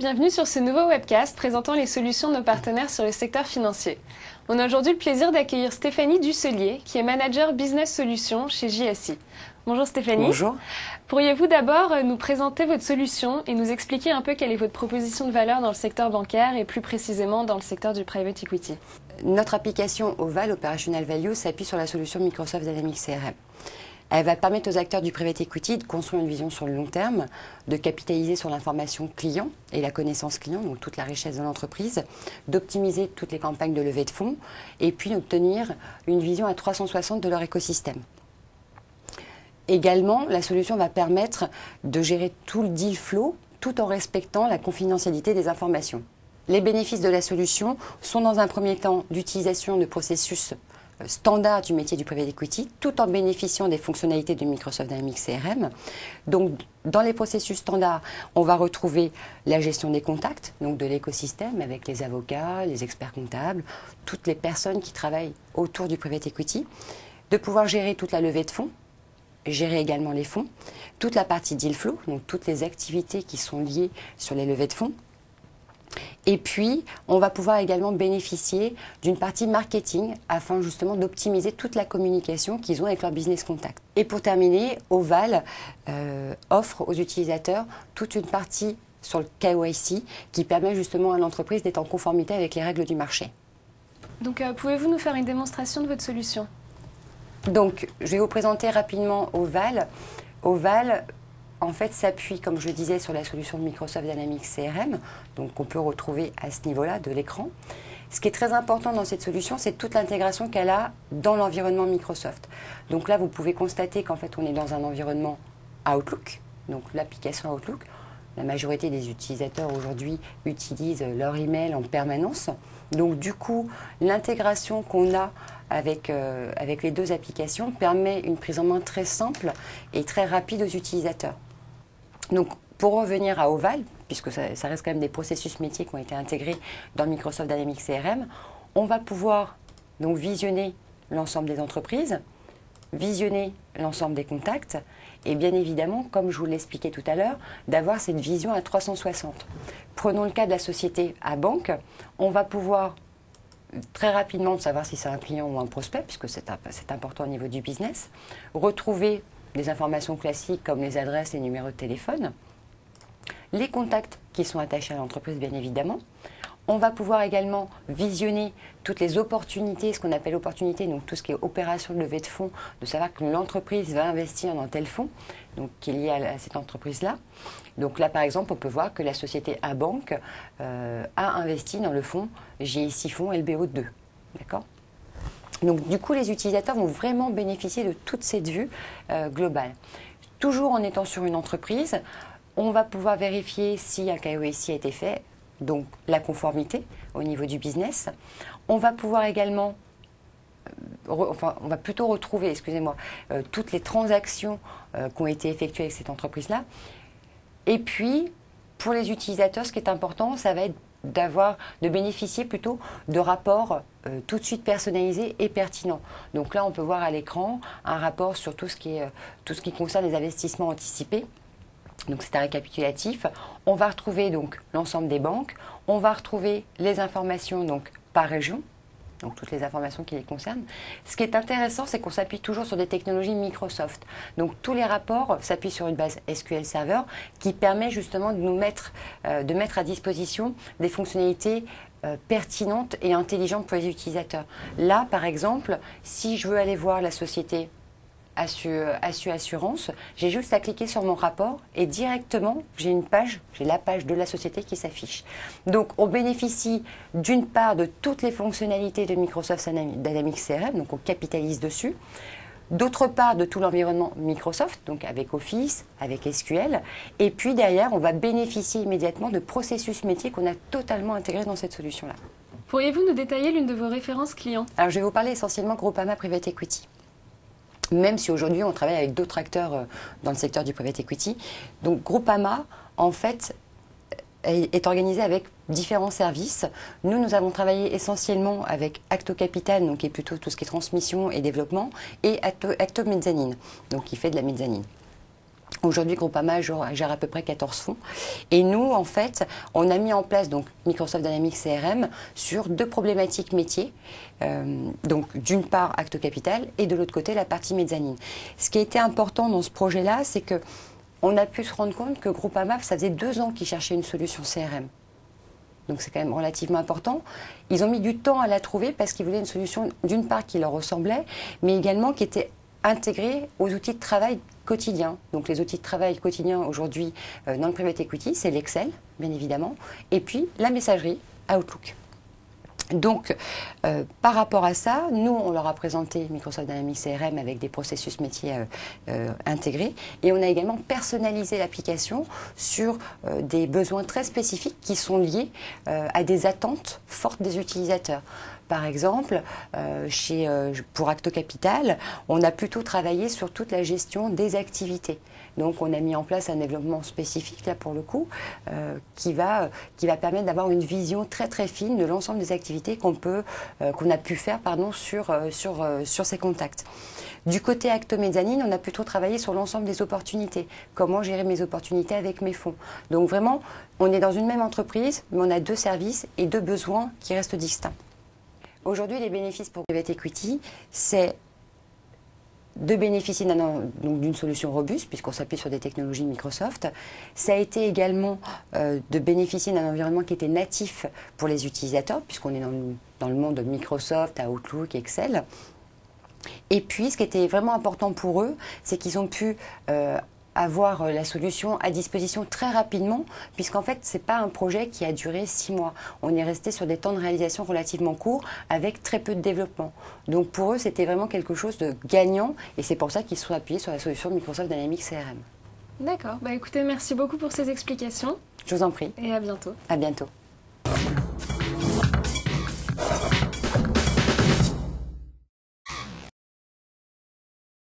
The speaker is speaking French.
Bienvenue sur ce nouveau webcast présentant les solutions de nos partenaires sur le secteur financier. On a aujourd'hui le plaisir d'accueillir Stéphanie Dusselier, qui est manager Business Solutions chez JSI. Bonjour Stéphanie. Bonjour. Pourriez-vous d'abord nous présenter votre solution et nous expliquer un peu quelle est votre proposition de valeur dans le secteur bancaire et plus précisément dans le secteur du private equity? Notre application OVAL, Operational Value, s'appuie sur la solution Microsoft Dynamics CRM. Elle va permettre aux acteurs du private equity de construire une vision sur le long terme, de capitaliser sur l'information client et la connaissance client, donc toute la richesse de l'entreprise, d'optimiser toutes les campagnes de levée de fonds et puis d'obtenir une vision à 360 de leur écosystème. Également, la solution va permettre de gérer tout le deal flow tout en respectant la confidentialité des informations. Les bénéfices de la solution sont dans un premier temps d'utilisation de processus standard du métier du private equity, tout en bénéficiant des fonctionnalités de Microsoft Dynamics CRM. Donc, dans les processus standards, on va retrouver la gestion des contacts, donc de l'écosystème avec les avocats, les experts comptables, toutes les personnes qui travaillent autour du private equity, de pouvoir gérer toute la levée de fonds, gérer également les fonds, toute la partie deal flow, donc toutes les activités qui sont liées sur les levées de fonds. Et puis, on va pouvoir également bénéficier d'une partie marketing afin justement d'optimiser toute la communication qu'ils ont avec leur business contact. Et pour terminer, Oval offre aux utilisateurs toute une partie sur le KYC qui permet justement à l'entreprise d'être en conformité avec les règles du marché. Donc, pouvez-vous nous faire une démonstration de votre solution? Donc, je vais vous présenter rapidement Oval. Oval, en fait, s'appuie, comme je le disais, sur la solution de Microsoft Dynamics CRM, donc qu'on peut retrouver à ce niveau-là de l'écran. Ce qui est très important dans cette solution, c'est toute l'intégration qu'elle a dans l'environnement Microsoft. Donc là, vous pouvez constater qu'en fait, on est dans un environnement Outlook, donc l'application Outlook. La majorité des utilisateurs aujourd'hui utilisent leur email en permanence. Donc du coup, l'intégration qu'on a avec les deux applications permet une prise en main très simple et très rapide aux utilisateurs. Donc pour revenir à Oval, puisque ça reste quand même des processus métiers qui ont été intégrés dans Microsoft Dynamics CRM, on va pouvoir donc visionner l'ensemble des entreprises, visionner l'ensemble des contacts et bien évidemment, comme je vous l'expliquais tout à l'heure, d'avoir cette vision à 360. Prenons le cas de la société à banque, on va pouvoir très rapidement savoir si c'est un client ou un prospect, puisque c'est important au niveau du business, retrouver des informations classiques comme les adresses et les numéros de téléphone, les contacts qui sont attachés à l'entreprise bien évidemment. On va pouvoir également visionner toutes les opportunités, ce qu'on appelle opportunités, donc tout ce qui est opération de levée de fonds, de savoir que l'entreprise va investir dans tel fonds, donc qui est lié à cette entreprise-là. Donc là, par exemple, on peut voir que la société A-Bank a investi dans le fonds JSI Fonds LBO2. D'accord ? Donc du coup, les utilisateurs vont vraiment bénéficier de toute cette vue globale. Toujours en étant sur une entreprise, on va pouvoir vérifier si un KYC a été fait, donc la conformité au niveau du business. On va pouvoir également, on va plutôt retrouver, excusez-moi, toutes les transactions qui ont été effectuées avec cette entreprise-là. Et puis, pour les utilisateurs, ce qui est important, ça va être de bénéficier plutôt de rapports tout de suite personnalisés et pertinents. Donc là, on peut voir à l'écran un rapport sur tout ce qui concerne les investissements anticipés. Donc c'est un récapitulatif. On va retrouver donc l'ensemble des banques. On va retrouver les informations donc par région, donc toutes les informations qui les concernent. Ce qui est intéressant, c'est qu'on s'appuie toujours sur des technologies Microsoft. Donc tous les rapports s'appuient sur une base SQL Server qui permet justement de mettre à disposition des fonctionnalités pertinentes et intelligentes pour les utilisateurs. Là, par exemple, si je veux aller voir la société Assurance, j'ai juste à cliquer sur mon rapport et directement j'ai la page de la société qui s'affiche. Donc on bénéficie d'une part de toutes les fonctionnalités de Microsoft Dynamics CRM, donc on capitalise dessus. D'autre part de tout l'environnement Microsoft, donc avec Office, avec SQL. Et puis derrière, on va bénéficier immédiatement de processus métiers qu'on a totalement intégrés dans cette solution-là. Pourriez-vous nous détailler l'une de vos références clients? Alors je vais vous parler essentiellement Groupama Private Equity. Même si aujourd'hui on travaille avec d'autres acteurs dans le secteur du private equity. Donc Groupama, en fait, est organisé avec différents services. Nous avons travaillé essentiellement avec Acto Capital, donc qui est plutôt tout ce qui est transmission et développement, et Acto Mezzanine, donc qui fait de la mezzanine. Aujourd'hui, Groupama gère à peu près 14 fonds. Et nous, en fait, on a mis en place donc, Microsoft Dynamics CRM sur 2 problématiques métiers. Donc, d'une part, Acte Capital et de l'autre côté, la partie mezzanine. Ce qui a été important dans ce projet-là, c'est qu'on a pu se rendre compte que Groupama, ça faisait 2 ans qu'ils cherchaient une solution CRM. Donc c'est quand même relativement important. Ils ont mis du temps à la trouver parce qu'ils voulaient une solution, d'une part, qui leur ressemblait, mais également qui était intégrée aux outils de travail quotidiens. Donc les outils de travail quotidiens aujourd'hui dans le private equity, c'est l'Excel, bien évidemment, et puis la messagerie Outlook. Donc, par rapport à ça, nous, on leur a présenté Microsoft Dynamics CRM avec des processus métiers intégrés et on a également personnalisé l'application sur des besoins très spécifiques qui sont liés à des attentes fortes des utilisateurs. Par exemple, pour Acte Capital, on a plutôt travaillé sur toute la gestion des activités. Donc on a mis en place un développement spécifique, là pour le coup, qui va permettre d'avoir une vision très très fine de l'ensemble des activités qu'on a pu faire sur ces contacts. Du côté Acte Mezzanine, on a plutôt travaillé sur l'ensemble des opportunités. Comment gérer mes opportunités avec mes fonds. Donc vraiment, on est dans une même entreprise, mais on a 2 services et 2 besoins qui restent distincts. Aujourd'hui, les bénéfices pour Private Equity, c'est de bénéficier d'une solution robuste, puisqu'on s'appuie sur des technologies Microsoft. Ça a été également de bénéficier d'un environnement qui était natif pour les utilisateurs, puisqu'on est dans le monde de Microsoft, Outlook, Excel. Et puis, ce qui était vraiment important pour eux, c'est qu'ils ont pu avoir la solution à disposition très rapidement, puisqu'en fait, ce n'est pas un projet qui a duré 6 mois. On est resté sur des temps de réalisation relativement courts, avec très peu de développement. Donc pour eux, c'était vraiment quelque chose de gagnant, et c'est pour ça qu'ils se sont appuyés sur la solution de Microsoft Dynamics CRM. D'accord. Écoutez, merci beaucoup pour ces explications. Je vous en prie. Et à bientôt. À bientôt.